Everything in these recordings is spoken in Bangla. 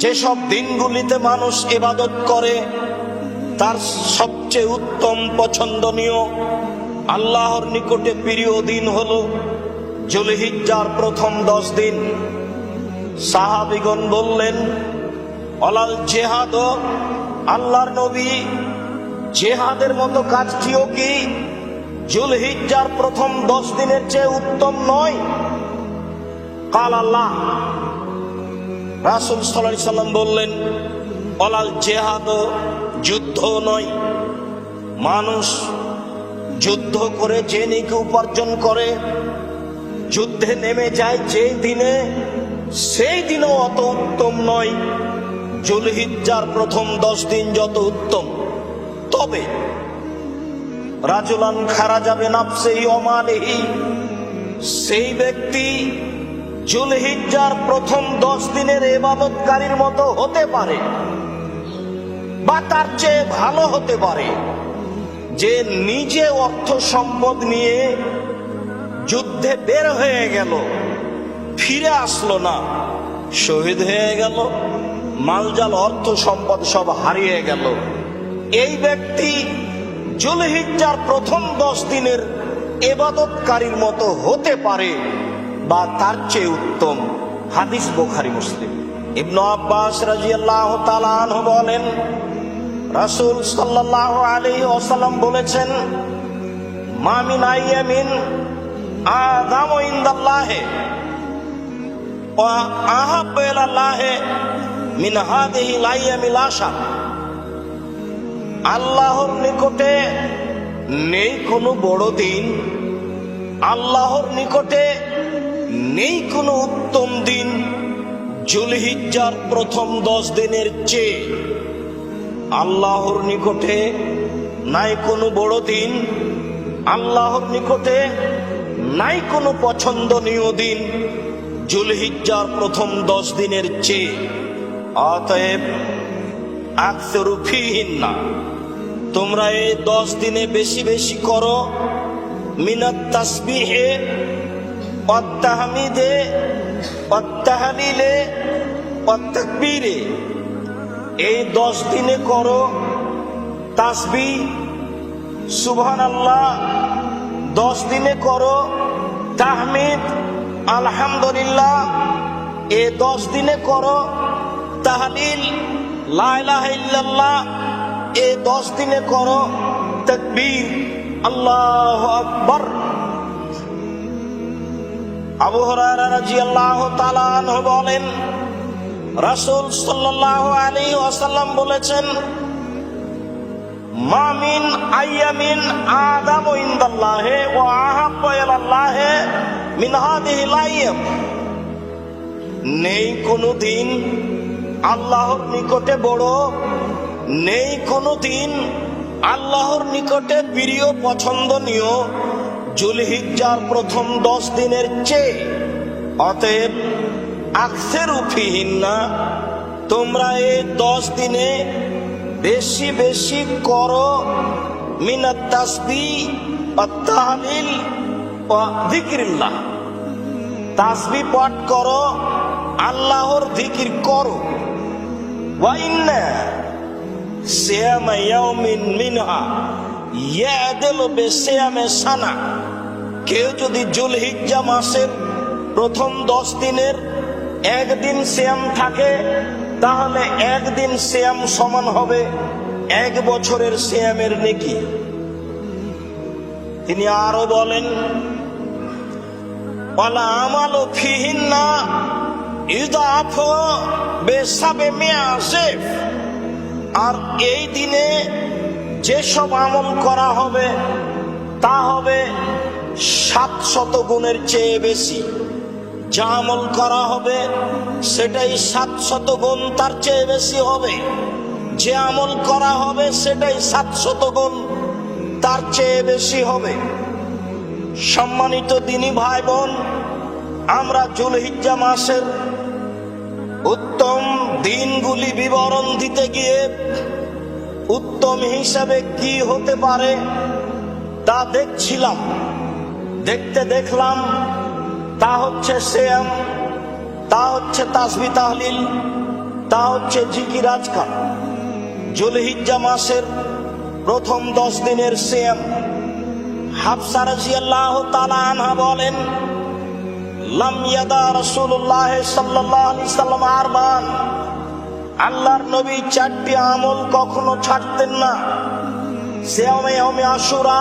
যেসব দিনগুলিতে মানুষ ইবাদত করে তার সবচেয়ে উত্তম পছন্দনীয় আল্লাহর নিকটে প্রিয় দিন হলো যুলহিজ্জার প্রথম 10 দিন। সাহাবীগণ বললেন, অলাল জেহাদ, আল্লাহর নবী, জেহাদের মতো কাজটিও কি যুলহিজ্জার প্রথম 10 দিনের চেয়ে উত্তম নয়? কাল আল্লাহ, রাসূল সাল্লাল্লাহু আলাইহি সাল্লাম বললেন, অলাল জেহাদ, যুদ্ধ নয়। মানুষ যুদ্ধ করে যে নেকি উপার্জন করে, যুদ্ধে নেমে যায় যে দিনে, সেই দিনও অত উত্তম নয় যুলহিজ্জার প্রথম 10 দিন যত উত্তম। তবে রাজুলান খারাজা বিনাফসিহি ওয়া মালিহি, সেই ব্যক্তি যুলহিজ্জার প্রথম 10 দিনের ইবাদতকারীর মতো হতে পারে বা তার চেয়ে ভালো হতে পারে, যে নিজে অর্থ সম্পদ নিয়ে যুদ্ধে বের হয়ে গেল, ফিরে আসলো না, শহীদ হয়ে গেল, মালজাল অর্থ সম্পদ সব হারিয়ে গেল। এই ব্যক্তি যুলহিজ্জার প্রথম 10 দিনের ইবাদতকারীর মতো হতে পারে বা তার চেয়ে উত্তম। হাদিস বুখারী মুসলিম। ইবনে আব্বাস রাদিয়াল্লাহু তাআলা আনহু বলেন, রাসূল সাল্লাল্লাহু আলাইহি ওয়াসাল্লাম বলেছেন, মা মিন আইয়ামিন আযামু ইনদাল্লাহি ওয়া আহাব্বু ইলাল্লাহি মিন হাযিহিল আইয়ামিল আশর। আল্লাহর নিকটে নেই কোনো বড় দিন, আল্লাহর নিকটে নেই কোনো উত্তম দিন যুলহিজ্জার প্রথম 10 দিনের চেয়ে। আল্লাহর নিকটে নাই কোনো বড় দিন, আল্লাহর নিকটে নাই কোনো পছন্দনীয় দিন যুলহিজ্জার প্রথম 10 দিনের চেয়ে। অতএব আকসিরু ফীহিন্না, তোমরা এই 10 দিনে বেশি বেশি করো মিনাত তাসবিহে ওয়াত তাহমিদে ওয়াত তাহলিলে ওয়াত তাকবীরে। এই 10 দিনে করো তাসবিহ সুবহানাল্লাহ, 10 দিনে করো তাহমিদ আলহামদুলিল্লাহ, এই 10 দিনে করো তাহলিল লা ইলাহা ইল্লাল্লাহ, এই 10 দিনে করো তাকবীর আল্লাহু আকবার। আবু হুরায়রা রাদিয়াল্লাহু তাআলা আনহু বলেন, রাসূল সাল্লাল্লাহু আলাইহি ওয়াসাল্লাম বলেছেন, মা মিন আইয়ামিন আযামু ইনদাল্লাহি ওয়া আহাব্বু ইলাল্লাহি মিন হাযিহিল আইয়াম। নেই কোনো দিন আল্লাহর নিকটে বড়, নেই কোনো দিন আল্লাহর নিকটে প্রিয় পছন্দনীয় যুলহিজ্জার প্রথম 10 দিনের চেয়ে। অতএব আকসিরু ফীহিন্না, তোমরা এই 10 দিনে বেশি বেশি করো মিনাত তাসবিহ ওয়াত তাহলিল ওয়া যিকরিল্লাহ, তাসবিহ পাঠ করো, আল্লাহর জিকির করো। ওয়া ইন্না সিয়ামা ইয়াউমিন মিনহা ইয়াদিলু বিসিয়ামি সানা, কেউ যদি যুলহিজ্জা মাসের প্রথম 10 দিনের একদিন সিয়াম থাকে, তাহলে একদিন সিয়াম সমান হবে 1 বছরের সিয়ামের নেকি। তিনি আরো বলেন, ওয়ালা আমালু ফীহিন্না ইযআফু বিসাবমিয়া যিফ, আর এই দিনে যেসব আমল করা হবে তা হবে 700 গুণের চেয়ে বেশি। যা আমল করা হবে সেটাই 700 গুণ তার চেয়ে বেশি হবে, যে আমল করা হবে সেটাই 700 গুণ তার চেয়ে বেশি হবে। সম্মানিত দিনী ভাই বোন, আমরা যুলহিজ্জা মাসের উত্তম দিনগুলি বিবরণ দিতে গিয়ে উত্তম হিসাবে কি হতে পারে তা দেখছিলাম। দেখলাম তা হচ্ছে সিয়াম, তা হচ্ছে তাসবিহ তাহলিল, তা হচ্ছে জিকির আজকার। জুলহিজ্জা মাসের প্রথম 10 দিনের সিয়াম। হাফসা রাদিয়াল্লাহু তাআলা আনহা বলেন, লাম ইয়াদা রাসূলুল্লাহ সাল্লাল্লাহু আলাইহি সাল্লাম আরবান, আল্লাহর নবী 4টি আমল কখনো ছাড়তেন না। সিয়ামে ইয়াউমে আশুরা,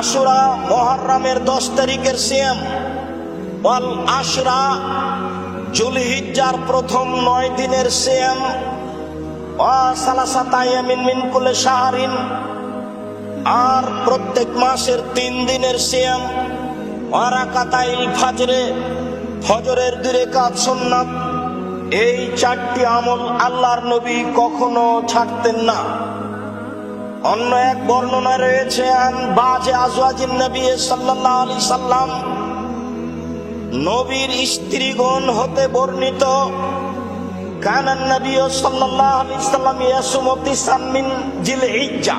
আশুরা মুহররমের 10 তারিখের সিয়াম। ওয়াল আশরা, জুলহিজ্জার প্রথম 9 দিনের সিয়াম। ওয়া সালাসাতা ইয়ামিন মিন কুল্লি শাহরিন, আর প্রত্যেক মাসের 3 দিনের সিয়াম। ওয়া রাকাতাইল ফাজরে, ফজরের 2 রাকাত সুন্নাত। এই 4টি আমল আল্লাহর নবী কখনো ছাড়তেন না। অন্য এক বর্ণনা রয়েছে, আন বাজে আজওয়াজিন নবী সাল্লাল্লাহু আলাইহি সাল্লাম, নবীর স্ত্রীগণ হতে বর্ণিত, কানান নবী সাল্লাল্লাহু আলাইহি সাল্লাম ইয়াসুমু তিসআন মিন জিলহিজ্জা,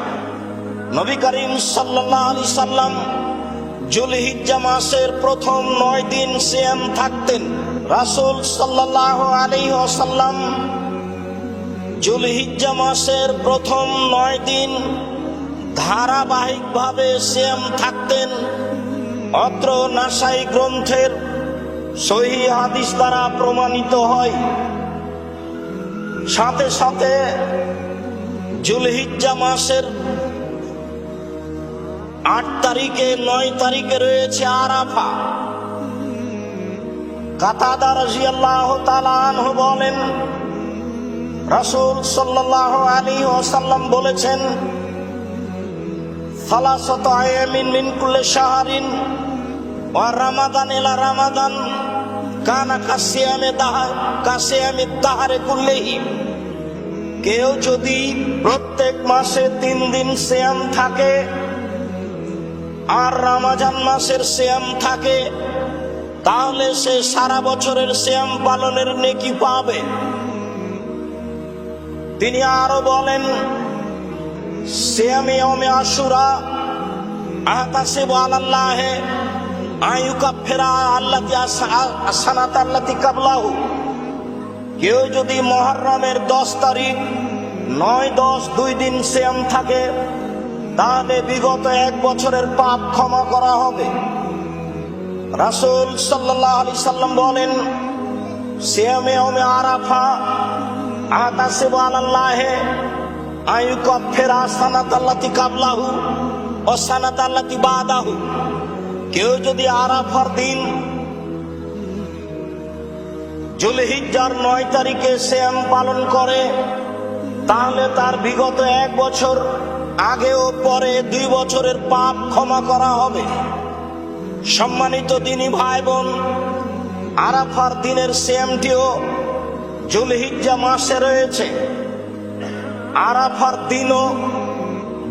নবী করিম সাল্লাল্লাহু আলাইহি সাল্লাম জুলহিজ্জা মাসের প্রথম 9 দিন সিয়াম থাকতেন। রাসূল সাল্লাল্লাহু আলাইহি ওয়াসাল্লাম জুলহিজ্জা মাসের প্রথম 9 দিন ধারাবাহিকভাবে সিয়াম থাকতেন। অত্র নাসাই গ্রন্থের সহিহ হাদিস দ্বারা প্রমাণিত হয়। সাথে সাথে জুলহিজ্জা মাসের 8 তারিখে 9 তারিখে রয়েছে আরাফা। কাতাদা রাদিয়াল্লাহু তাআলা আনহু বলেন, রাসূল সাল্লাল্লাহু আলাইহি ওয়াসাল্লাম বলেছেন, সালাসাতু আয়ামিন মিন কুল্লি শাহরিন ওয়া রামাদান ইলা রামাদান কানা কাসিয়ামে দাহরে কুল্লিহি। কেউ যদি প্রত্যেক মাসে 3 দিন সিয়াম থাকে আর রমজান মাসের সিয়াম থাকে, তাহলে সে সারা বছরের সিয়াম পালনের নেকি পাবে। তিনি আরো বলেন, সিয়ামে ইয়াউমে আশুরা আহতাসিবু আলাল্লাহি আইয়ুকাফিরা আল্লাতি আসানাতা আল্লাতি কাবলাহু। কেউ যদি মুহররমের 10 তারিখ 9, 10 2 দিন সিয়াম থাকে, তাহলে বিগত 1 বছরের পাপ ক্ষমা করা হবে। রাসূল সাল্লাল্লাহু আলাইহি সাল্লাম বলেন, সিয়ামে ইয়াউমে আরাফা আহতাসিবু আলাল্লাহি আইয়ুকাফিরা সানাতা আল্লাতি কাবলাহু ওয়া সানাতা আল্লাতি বাদাহু। কেউ যদি আরাফার দিন জুলহিজ্জার 9 তারিখে সিয়াম পালন করে, তাহলে তার বিগত 1 বছর আগে ও পরে 2 বছরের পাপ ক্ষমা করা হবে। সম্মানিত দিনী ভাই বোন, আরাফার দিনের সিয়ামটিও জুলহিজ্জা মাসে রয়েছে। আরাফার দিনও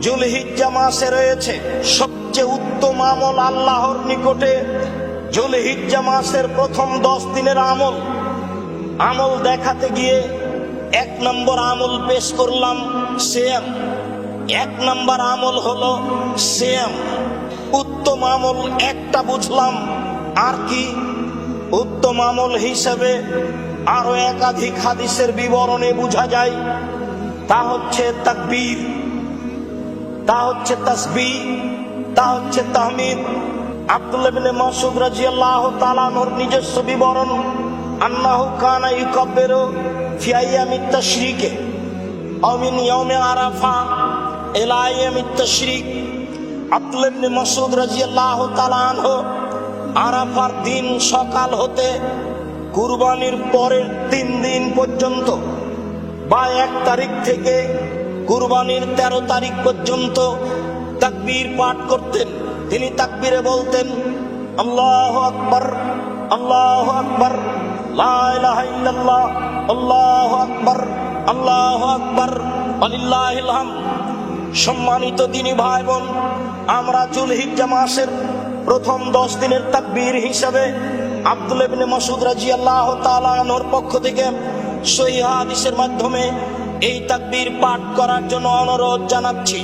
জুলহিজ্জা মাসে রয়েছে। সবচেয়ে উত্তম আমল আল্লাহর নিকটে জুলহিজ্জা মাসের প্রথম 10 দিনের আমল দেখাতে গিয়ে 1 নম্বর আমল পেশ করলাম, সিয়াম। 1 নম্বর আমল হলো সিয়াম। উত্তম আমল একটা বুঝলাম, আর কি? উত্তম আমল হিসেবে আরো একাধিক হাদিসের বিবরণে বোঝা যায়। তা হচ্ছে তাকবীর, তা হচ্ছে তাসবিহ, তা হচ্ছে তাহমিদ। আব্দুল্লাহ ইবনে মাসউদ রাদিয়াল্লাহু তাআলা আনহুর নিজস্ব বিবরণ, আন্নাহু কানা ইউকাব্বিরু ফি আইয়ামিত তাশরিকে আও মিন ইয়াউমি আরাফা ইলা আইয়ামিত তাশরিক। আব্দুল্লাহ ইবনে মাসউদ রাদিয়াল্লাহু তাআলা আনহু আরাফার দিন সকাল হতে কুরবানির পরের 3 দিন পর্যন্ত, বা 1 তারিখ থেকে কুরবানির 13 তারিখ পর্যন্ত তাকবীর পাঠ করতেন। তিনি তাকবীরে বলতেন, আল্লাহু আকবার, আল্লাহু আকবার, লা ইলাহা ইল্লাল্লাহ, আল্লাহু আকবার, আল্লাহু আকবার, ওয়ালিল্লাহিল হামদ। সম্মানিত দিনী ভাই বোন, আমরা জুলহিজ্জা মাসের প্রথম 10 দিনের তাকবীর হিসাবে আব্দুল্লাহ ইবনে মাসউদ রাদিয়াল্লাহু তাআলা আনহুর পক্ষ থেকে সহিহ হাদিসের মাধ্যমে এই তাকবীর পাঠ করার জন্য অনুরোধ জানাচ্ছি।